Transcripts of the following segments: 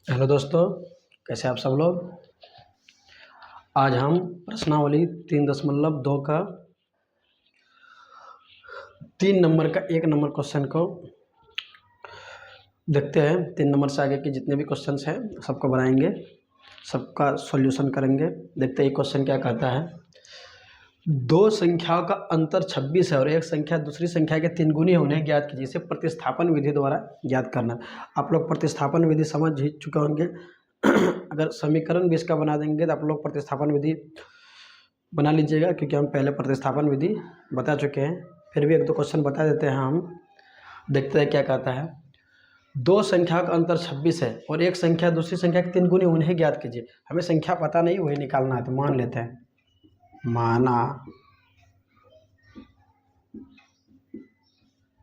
Hello दोस्तों, कैसे आप सब लोग। आज हम प्रश्नावली 3.2 का 3 नंबर का 1 नंबर क्वेश्चन को देखते हैं। 3 नंबर से आगे के जितने भी क्वेश्चंस हैं सबको बनाएंगे, सबका सॉल्यूशन करेंगे। देखते हैं ये क्वेश्चन क्या कहता है। दो संख्याओं का अंतर 26 है और एक संख्या दूसरी संख्या के 3 गुनी है, उन्हें ज्ञात कीजिए। इसे प्रतिस्थापन विधि द्वारा ज्ञात करना। आप लोग प्रतिस्थापन विधि समझ ही चुके होंगे। अगर समीकरण भी इसका बना देंगे तो आप लोग प्रतिस्थापन विधि बना लीजिएगा, क्योंकि हम पहले प्रतिस्थापन विधि बता चुके हैं। फिर भी 1-2 क्वेश्चन बता देते हैं हम। देखते हैं क्या कहता है। दो संख्या का अंतर 26 है और एक संख्या दूसरी संख्या के 3 गुनी, उन्हें ज्ञात कीजिए। हमें संख्या पता नहीं, वही निकालना है। तो मान लेते हैं, माना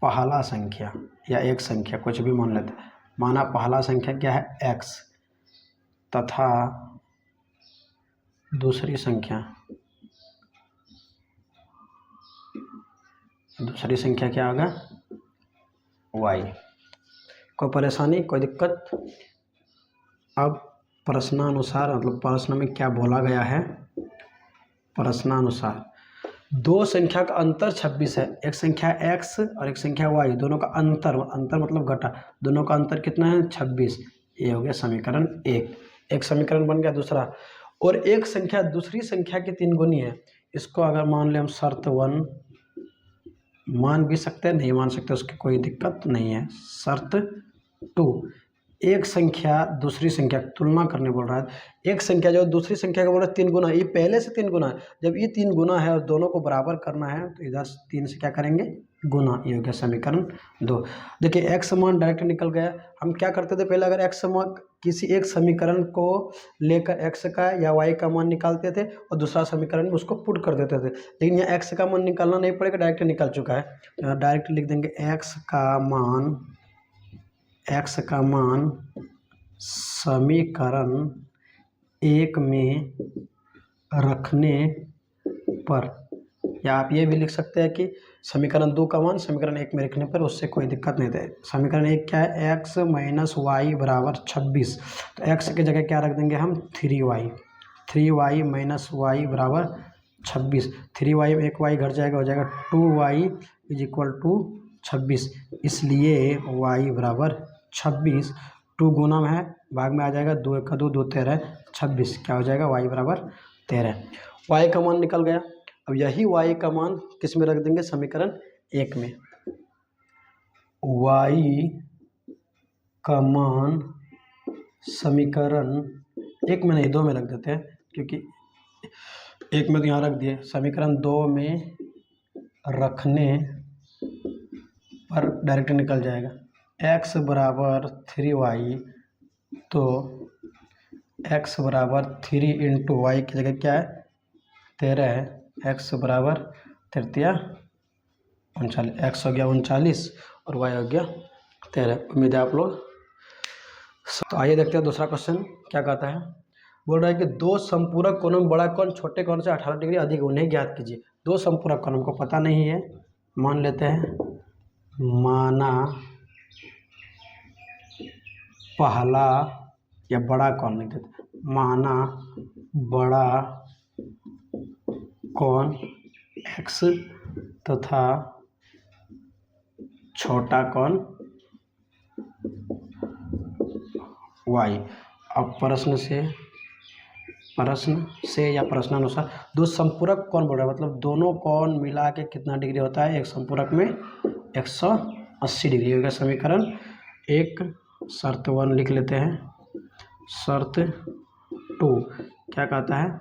पहला संख्या या एक संख्या, कुछ भी मान लेते हैं। माना पहला संख्या क्या है, x, तथा दूसरी संख्या क्या होगा, y। कोई परेशानी, कोई दिक्कत। अब प्रश्नानुसार, मतलब प्रश्न में क्या बोला गया है, प्रश्नानुसार दो संख्या का अंतर 26 है। एक संख्या x और एक संख्या y, दोनों का अंतर मतलब घटा, दोनों का अंतर कितना है, 26। ये हो गया समीकरण 1। एक समीकरण बन गया। दूसरा, और एक संख्या दूसरी संख्या के 3 गुनी है। इसको अगर मान ले हम शर्त 1, मान भी सकते हैं, नहीं मान सकते, उसकी कोई दिक्कत नहीं है। शर्त 2, एक संख्या दूसरी संख्या तुलना करने बोल रहा है। एक संख्या जो दूसरी संख्या का बोल रहा है 3 गुना, ये पहले से 3 गुना है। जब ये 3 गुना है और दोनों को बराबर करना है तो इधर 3 से क्या करेंगे, गुना। ये हो गया समीकरण 2। देखिए x मान डायरेक्ट निकल गया। हम क्या करते थे पहले, अगर x मान किसी एक समीकरण को लेकर x का या y का मान निकालते थे और दूसरा समीकरण में उसको पुट कर देते थे। लेकिन यहाँ x का मान निकालना नहीं पड़ेगा, डायरेक्ट निकल चुका है। तो यहाँ डायरेक्ट लिख देंगे x का मान समीकरण 1 में रखने पर, या आप ये भी लिख सकते हैं कि समीकरण 2 का मान समीकरण 1 में रखने पर, उससे कोई दिक्कत नहीं है। समीकरण 1 क्या है, x - y बराबर 26। तो x की जगह क्या रख देंगे हम, 3y - y बराबर 26। 3y में 1y घट जाएगा, हो जाएगा 2y = 26। इसलिए y बराबर 26। 2 गुना में है, भाग में आ जाएगा, 2 × 2 = 2, 13 26। क्या हो जाएगा, y बराबर 13। y का मान निकल गया। अब यही y का मान किस में रख देंगे, समीकरण 1 में। y का मान समीकरण 1 में नहीं, 2 में रख देते हैं, क्योंकि 1 में तो यहाँ रख दिए। समीकरण 2 में रखने पर डायरेक्ट निकल जाएगा। x बराबर 3y, तो x बराबर 3 × y की जगह क्या है, 13 है। x बराबर 3 × 39, x हो गया 39 और y हो गया 13। उम्मीद है आप लोग। तो आइए देखते हैं दूसरा क्वेश्चन क्या कहता है। बोल रहा है कि दो संपूरक कोणों में बड़ा कोण छोटे कोण से 18 डिग्री अधिक, उन्हें ज्ञात कीजिए। दो संपूरक कोण हमको पता नहीं है, मान लेते हैं। माना पहला या बड़ा कोण लिख देते हैं। माना बड़ा कोण x तथा छोटा कोण y। अब प्रश्न से या प्रश्नानुसार दो संपूरक कोण बोल रहा है, मतलब दोनों कोण मिला के कितना डिग्री होता है, एक संपूरक में 180 डिग्री हो गया समीकरण 1। शर्त 1 लिख लेते हैं। शर्त 2 क्या कहता है,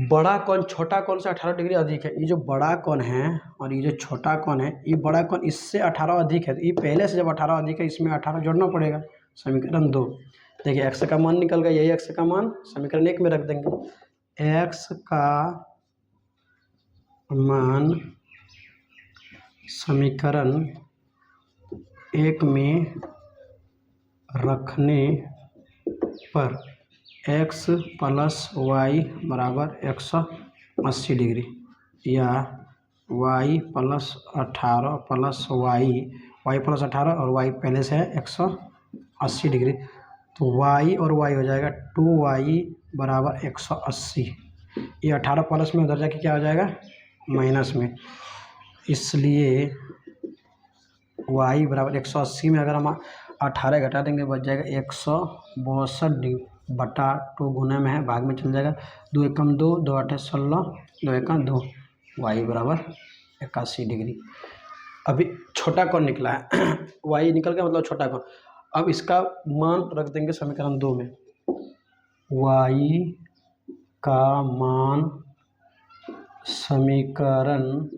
बड़ा कोण छोटा कोण से 18 डिग्री अधिक है। ये जो बड़ा कोण है और ये जो छोटा कोण है, ये बड़ा कोण इससे 18 अधिक है। तो ये पहले से जब 18 अधिक है, इसमें 18 जोड़ना पड़ेगा। समीकरण 2। देखिए x का मान निकल गया, यही x का मान समीकरण 1 में रख देंगे। x का मान समीकरण 1 में रखने पर x + y बराबर 180 डिग्री, या y + 18 + y + 18 और y पहले से है 180 डिग्री। तो y और y हो जाएगा 2y बराबर 180। ये 18 प्लस में उधर जाके क्या हो जाएगा, माइनस में, इसलिए y बराबर 180 में अगर हम 18 घटा देंगे बच जाएगा 162 बटा 2 गुना में है, भाग में चल जाएगा, 2 एकम 2, 2 आठे 16, 2 एकम 2, y बराबर 81 डिग्री। अभी छोटा कौन निकला है y निकल गया, मतलब छोटा कौन। अब इसका मान रख देंगे समीकरण 2 में, y का मान समीकरण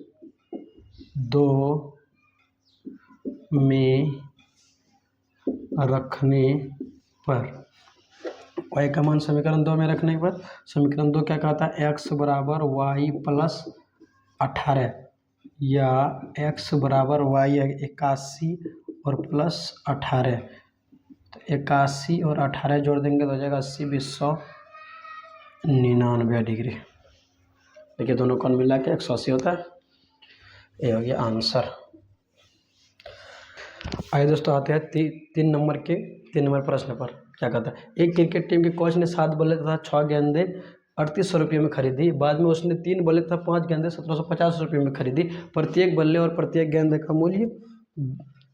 2 में रखने पर, y का मान समीकरण 2 में रखने पर समीकरण 2 क्या कहता है, x बराबर y प्लस 18 या x बराबर y 81 और प्लस 18, तो 81 और 18 जोड़ देंगे तो हो जाएगा 80 20 199 डिग्री। देखिए दोनों कौन मिला के 180 होता है, ये हो गया आंसर। आइए दोस्तों आते हैं 3 नंबर प्रश्न पर। क्या कहता है, एक क्रिकेट टीम के कोच ने 7 बल्ले तथा 6 गेंदें 3800 रुपये में खरीदी। बाद में उसने 3 बल्ले तथा 5 गेंदें 1750 रुपये में खरीदी। प्रत्येक बल्ले और प्रत्येक गेंद का मूल्य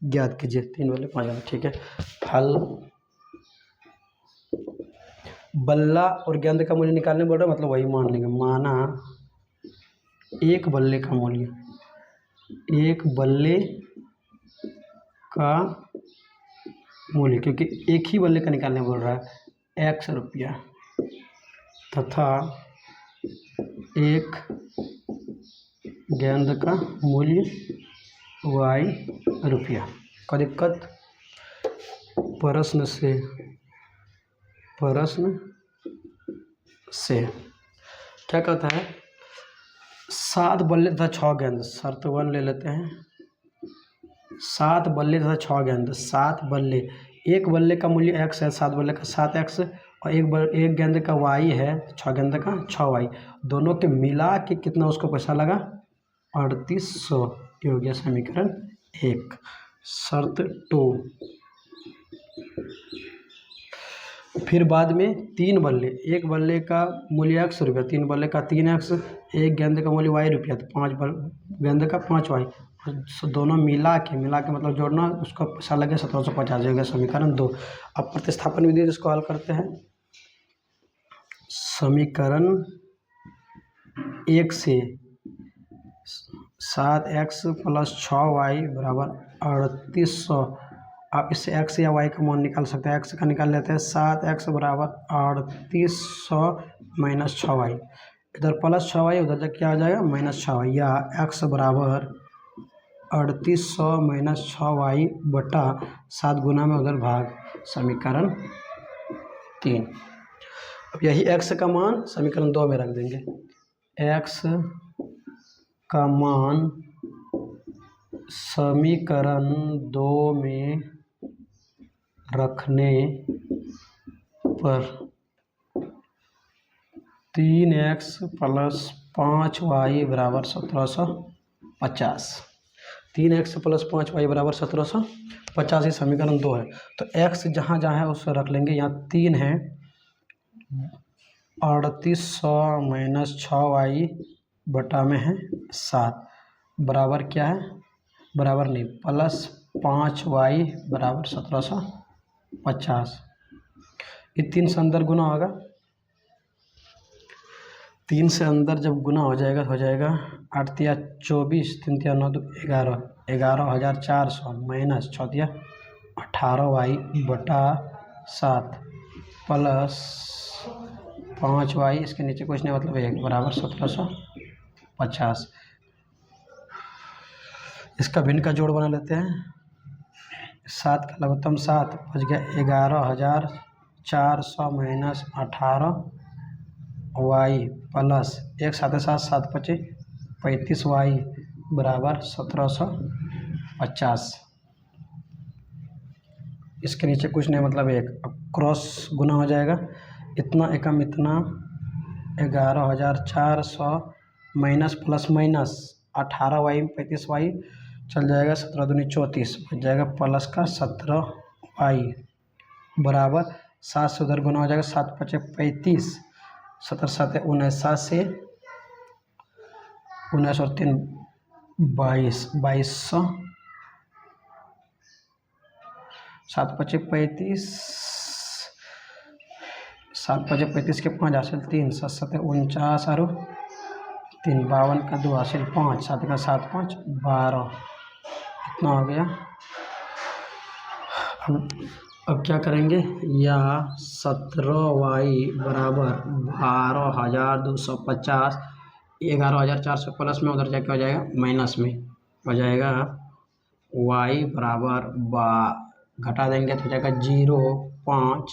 ज्ञात कीजिए। 3 बल्ले 5 गेंद, ठीक है। हल, बल्ला और गेंद का मूल्य निकालने बोल रहा है, मतलब वही मान लेंगे। माना एक बल्ले का मूल्य, एक बल्ले का मूल्य, क्योंकि एक ही बल्ले का निकालने बोल रहा है, x रुपया, तथा एक गेंद का मूल्य y रुपया। का दिक्कत, प्रश्न से क्या कहता है, 7 बल्ले तथा 6 गेंद, शर्त 1 ले लेते हैं। 7 बल्ले तथा 6 गेंद, 7 बल्ले, एक बल्ले का मूल्य x है, 7 बल्ले का 7x, और एक गेंद का y है, 6 गेंद का 6y, दोनों के मिला के कितना उसको पैसा लगा, 3800। ये हो गया समीकरण 1। शर्त 2, फिर बाद में 3 बल्ले, एक बल्ले का मूल्य x रुपया, 3 बल्ले का 3x, एक गेंद का मूल्य y रुपया, तो 5 गेंद का 5y, दोनों मिला के मतलब जोड़ना, उसका पैसा लगे 1750। हो गया समीकरण 2। अब प्रतिस्थापन विधि इसको हल करते हैं। समीकरण 1 से 7x प्लस 6y बराबर 3800। आप इससे x या y का मान निकाल सकते हैं। x का निकाल लेते हैं, 7x बराबर 3800 माइनस 6y, इधर प्लस 6y, उधर तक क्या आ जाएगा, माइनस 6y, या x बराबर 3800 माइनस 6y बटा 7 गुना में उधर भाग, समीकरण 3। अब यही x का मान समीकरण 2 में रख देंगे। x का मान समीकरण 2 में रखने पर 3x प्लस 5y बराबर 1750। 3x प्लस 5y बराबर 1750, ये समीकरण 2 है। तो x जहाँ जहाँ है उससे रख लेंगे। यहाँ 3 है, 3800 माइनस 6y बटा में है 7, बराबर क्या है, बराबर नहीं, प्लस 5y बराबर 1750। ये 3 से अंदर गुना होगा, 3 से अंदर जब गुना हो जाएगा तो हो जाएगा 8 तिया 24, 3 तिया 9, 11, 11,400 माइनस 6 तिया 18y बटा 7 प्लस 5y, इसके नीचे कुछ नहीं, मतलब 1 बराबर 1750। इसका भिन्न का जोड़ बना लेते हैं। 7 का लघुत्तम 7 बच गया 11,400 माइनस 18y प्लस 1 7 7 7 5 35y बराबर 1750। इसके नीचे कुछ नहीं, मतलब 1। अब क्रॉस गुना हो जाएगा, इतना एकम इतना, 11,400 minus plus minus 18y 35y चल जाएगा, 17 दूनी 34 बच जाएगा, प्लस का 17y बराबर 7 से उधर गुना हो जाएगा, 7 पचे 35, 17 7 79, 19 और 3 22, 2200, 7 पचे 35, 7 पचे 35 के 5 हासिल 3, 7 7 49 और 3 52 का 2 हासिल 5, 7 का 7 5 12, इतना हो गया। अब क्या करेंगे, या 17y बराबर 12,250, 11,400 प्लस में उधर जाके हो जाएगा माइनस में, हो जाएगा y बराबर घटा देंगे तो हो जाएगा 0 5,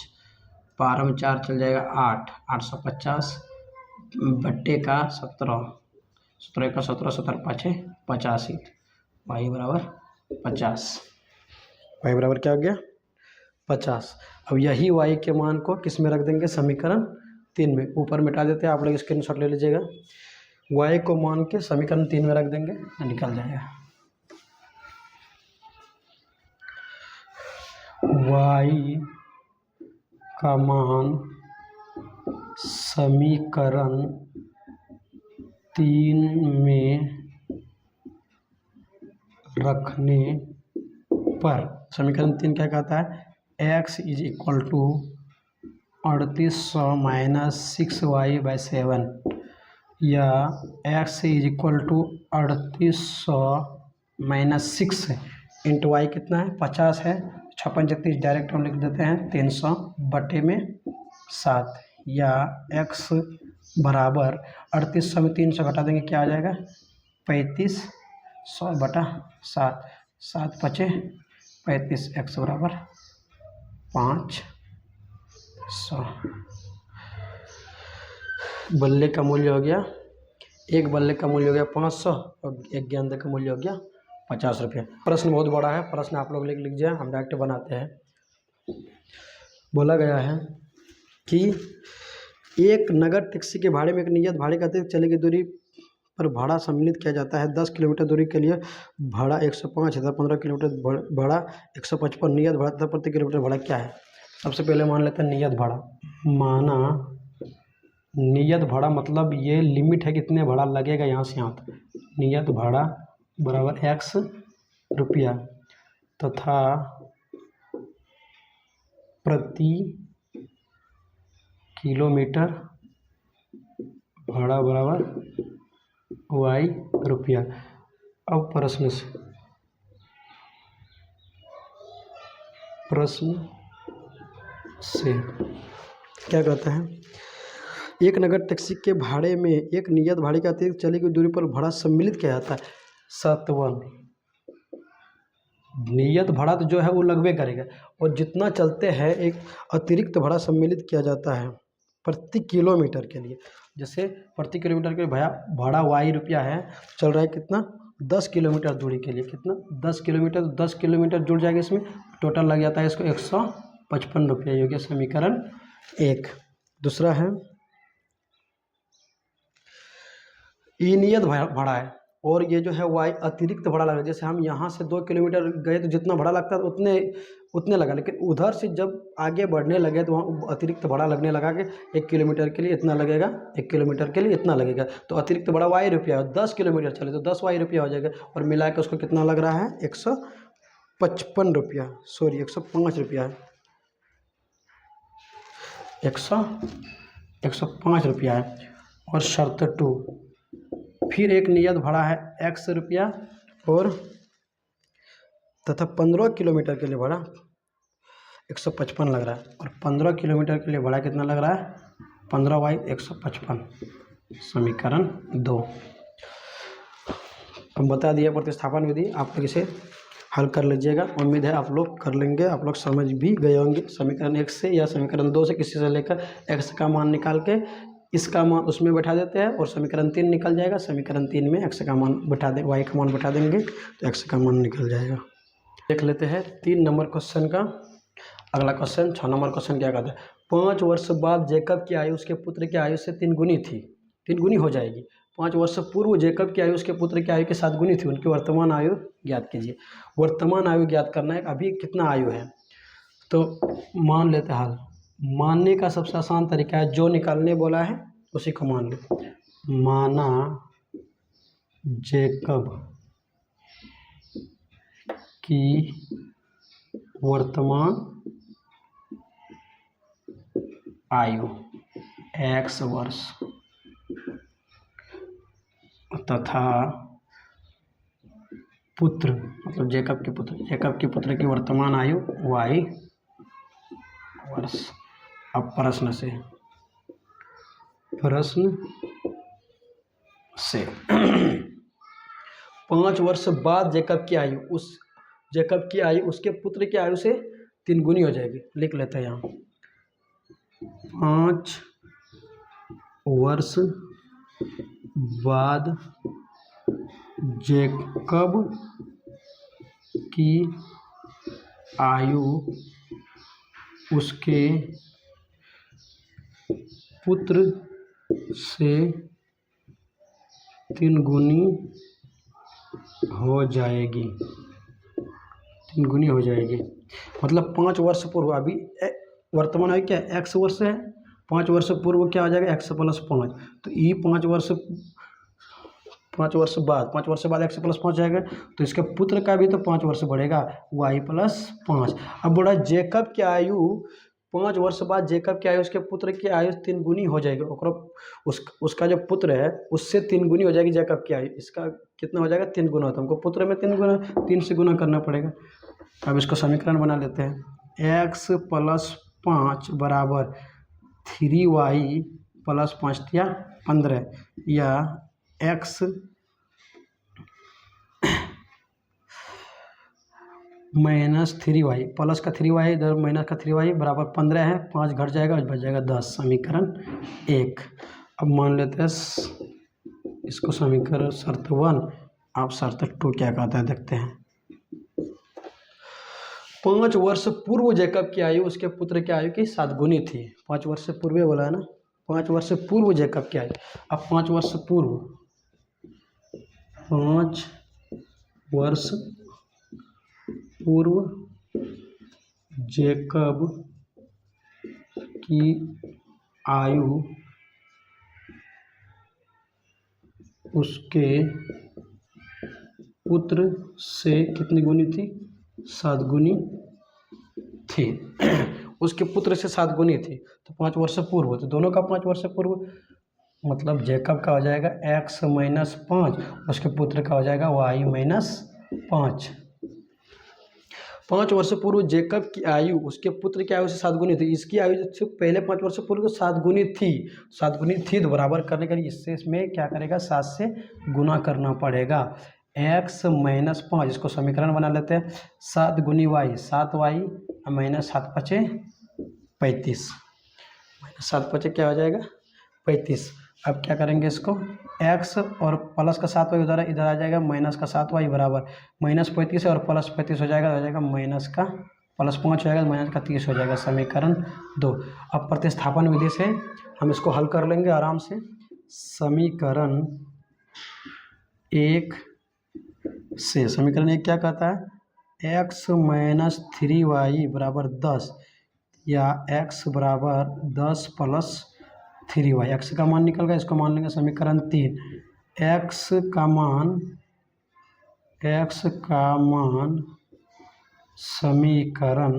12 में 4 चल जाएगा 8, 850 बट्टे का 17, 17 का 17, 17 5 85, y बराबर 50, y बराबर क्या हो गया 50। अब यही y के मान को किस में रख देंगे, समीकरण 3 में। ऊपर मिटा देते हैं, आप लोग स्क्रीनशॉट ले लीजिएगा। y को मान के समीकरण 3 में रख देंगे, निकल जाएगा y का मान समीकरण 3 में रखने पर, समीकरण 3 क्या कहता है, x is equal to 3800 minus 6y/7, या x is equal to 3800 minus 6 into y कितना है 50 है, 56 36 डायरेक्ट हम लिख देते हैं 300 बटे में 7, या x बराबर 3800 में 300 घटा देंगे क्या आ जाएगा 3500 बटा 7, 7 पचे 35, x बराबर 500। बल्ले का मूल्य हो गया, एक बल्ले का मूल्य हो गया 500 और एक गेंद का मूल्य हो गया 50 रुपये। प्रश्न बहुत बड़ा है, प्रश्न आप लोग लिख लीजिए, हम डायरेक्ट बनाते हैं। बोला गया है कि एक नगद टैक्सी के भाड़े में एक नियत भाड़े का अतिरिक्त चले की दूरी पर भाड़ा सम्मिलित किया जाता है। 10 किलोमीटर दूरी के लिए भाड़ा 105 है, 15 किलोमीटर भाड़ा 155, नियत भाड़ा तथा प्रति किलोमीटर भाड़ा क्या है। सबसे पहले मान लेते हैं नियत भाड़ा। माना नियत भाड़ा मतलब ये लिमिट है कितने भाड़ा लगेगा यहाँ से यहाँ तक। नियत भाड़ा बराबर x रुपया तथा प्रति किलोमीटर भाड़ा बराबर y रुपया। अब प्रश्न से क्या कहता है, एक नगद टैक्सी के भाड़े में एक नियत भाड़े के अतिरिक्त चली गई दूरी पर भाड़ा सम्मिलित किया जाता है। सत्वन नियत भाड़ा तो जो है वो लगभे करेगा, और जितना चलते हैं एक अतिरिक्त भाड़ा सम्मिलित किया जाता है प्रति किलोमीटर के लिए। जैसे प्रति किलोमीटर के भाड़ा y रुपया है, चल रहा है कितना 10 किलोमीटर दूरी के लिए, कितना 10 किलोमीटर, 10 किलोमीटर जुड़ जाएगा इसमें, टोटल लग जाता है इसको 155 रुपया। ये हो गया समीकरण 1। दूसरा है ये नियत भाड़ा है और ये जो है y अतिरिक्त भाड़ा लगा। जैसे हम यहाँ से 2 किलोमीटर गए तो जितना भाड़ा लगता है उतने लगा, लेकिन उधर से जब आगे बढ़ने लगे तो वहाँ अतिरिक्त भाड़ा लगने लगा कि 1 किलोमीटर के लिए इतना लगेगा, 1 किलोमीटर के लिए इतना लगेगा। तो अतिरिक्त भाड़ा y रुपया, 10 किलोमीटर चले तो 10 y रुपया हो जाएगा, और मिला के उसको कितना लग रहा है 155 रुपया, सॉरी 105 रुपया है, 105 रुपया है। और शर्त 2, फिर एक नियत भाड़ा है x रुपया और तथा 15 किलोमीटर के लिए भाड़ा 155 लग रहा है, और 15 किलोमीटर के लिए भाड़ा कितना लग रहा है 15y 155, समीकरण 2। हम बता दिया प्रतिस्थापन विधि, आप लोग इसे हल कर लीजिएगा। उम्मीद है आप लोग कर लेंगे, आप लोग समझ भी गए होंगे। समीकरण 1 से या समीकरण 2 से किसी से लेकर x का मान निकाल के इसका मान उसमें बैठा देते हैं और समीकरण 3 निकल जाएगा। समीकरण 3 में x का मान बैठा दे, y का मान बैठा देंगे तो x का मान निकल जाएगा। देख लेते हैं 3 नंबर क्वेश्चन का अगला क्वेश्चन। 6 नंबर क्वेश्चन क्या कहता है, 5 वर्ष बाद जैकब की आयु उसके पुत्र की आयु से 3 गुनी थी, 3 गुनी हो जाएगी। 5 वर्ष पूर्व जैकब की आयु उसके पुत्र की आयु के 7 गुनी थी, उनकी वर्तमान आयु ज्ञात कीजिए। वर्तमान आयु ज्ञात करना है, अभी कितना आयु है, तो मान लेते हाल मानने का सबसे आसान तरीका है, जो निकालने बोला है उसी को मान लो। माना जेकब की वर्तमान आयु x वर्ष तथा पुत्र मतलब जेकब के पुत्र की वर्तमान आयु y वर्ष। अब प्रश्न से 5 वर्ष बाद जेकब की आयु उसके पुत्र की आयु से 3 गुनी हो जाएगी। लिख लेते हैं यहाँ 5 वर्ष बाद जेकब की आयु उसके पुत्र से 3 गुनी हो जाएगी। मतलब 5 वर्ष पूर्व, अभी वर्तमान आयु क्या है, x वर्ष है। 5 वर्ष पूर्व क्या आ जाएगा, x + 5। तो ये 5 वर्ष बाद x + 5 जाएगा, तो इसके पुत्र का भी तो 5 वर्ष बढ़ेगा, y + 5। अब बोला जेकब की आयु 5 वर्ष बाद जेकब की आयु उसके पुत्र की आयु 3 गुनी हो जाएगी। उसका जो पुत्र है उससे 3 गुनी हो जाएगी जेकब की आयु। इसका कितना हो जाएगा, 3 गुना। तो हमको पुत्र में 3 से गुना करना पड़ेगा। अब इसको समीकरण बना लेते हैं। x + 5 बराबर 3y + 5 या 15, या x -3y प्लस का 3y इधर माइनस का 3y बराबर 15 है। 5 घट जाएगा, बच जाएगा 10। समीकरण 1। अब मान लेते हैं इसको समीकरण शर्त 1। आप शर्त 2 क्या कहता है देखते हैं। 5 वर्ष पूर्व जेकब की आयु उसके पुत्र की आयु की 7 गुनी थी। 5 वर्ष से पूर्व बोला है ना, 5 वर्ष पूर्व जेकब की आयु। अब 5 वर्ष पूर्व जेकब की आयु उसके पुत्र से कितनी गुनी थी, 7 गुनी थी। उसके पुत्र से 7 गुनी थी, तो 5 वर्ष पूर्व, तो दोनों का 5 वर्ष पूर्व, मतलब जेकब का हो जाएगा x - 5, उसके पुत्र का हो जाएगा y - 5। 5 वर्ष पूर्व जेकब की आयु उसके पुत्र की आयु से 7 गुनी थी। इसकी आयु जो पहले 5 वर्ष पूर्व 7 गुनी थी, तो बराबर करने के लिए इसमें क्या करेगा, 7 से गुना करना पड़ेगा। x - 5, इसको समीकरण बना लेते हैं। 7 गुनी y 7y -7 × 5 = 35। -7 × 5 क्या हो जाएगा, 35। अब क्या करेंगे, इसको x और प्लस का 7y इधर आ जाएगा, माइनस का 7y बराबर -35 है और प्लस 35 हो जाएगा माइनस का +5 हो जाएगा, माइनस का 30 हो जाएगा। समीकरण 2। अब प्रतिस्थापन विधि से हम इसको हल कर लेंगे आराम से। समीकरण 1 क्या कहता है, x - 3y बराबर 10, या x बराबर 10 + 3y। x का मान निकल गया, इसको मान लेंगे समीकरण 3। x का मान समीकरण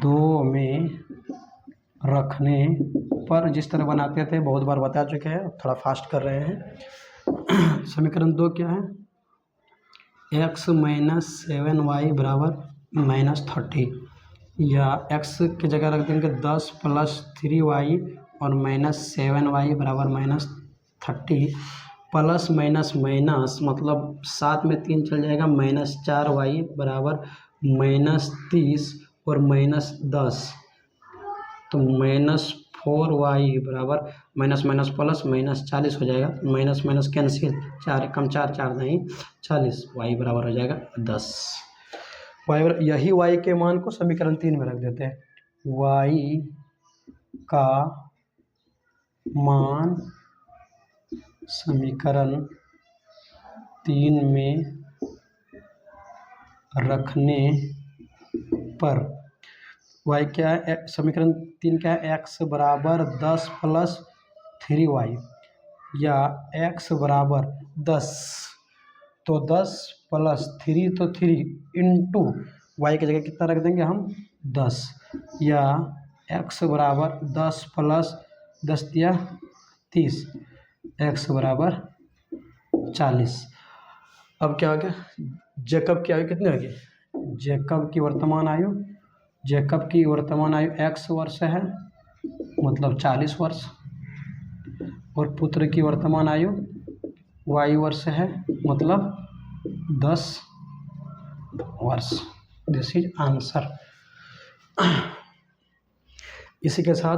2 में रखने पर जिस तरह बनाते थे, बहुत बार बता चुके हैं, थोड़ा फास्ट कर रहे हैं। समीकरण 2 क्या है, x - 7y बराबर -30, या x की जगह रख देंगे 10 + 3y और -7y बराबर -30। प्लस माइनस माइनस मतलब 7 में 3 चल जाएगा, -4y बराबर -30 और -10, तो -4y बराबर माइनस माइनस प्लस -40 हो जाएगा। माइनस माइनस कैंसिल, 4 कम 4 4 नहीं 40, y बराबर हो जाएगा 10। यही y के मान को समीकरण 3 में रख देते हैं। y का मान समीकरण 3 में रखने पर y क्या है, समीकरण 3 क्या है, x बराबर 10 प्लस 3y या x बराबर 10, तो 10 प्लस 3 तो 3 इंटू वाई की जगह कितना रख देंगे हम 10, या x बराबर 10 प्लस 10 दिया 30, x बराबर 40। अब क्या हो गया, जैकब की आयु कितनी होगी, जैकब की वर्तमान आयु x वर्ष है, मतलब 40 वर्ष, और पुत्र की वर्तमान आयु y वर्ष है, मतलब 10 वर्ष। This is answer. इसी के साथ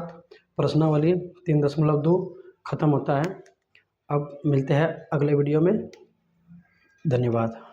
प्रश्नावली 3.2 खत्म होता है। अब मिलते हैं अगले वीडियो में। धन्यवाद।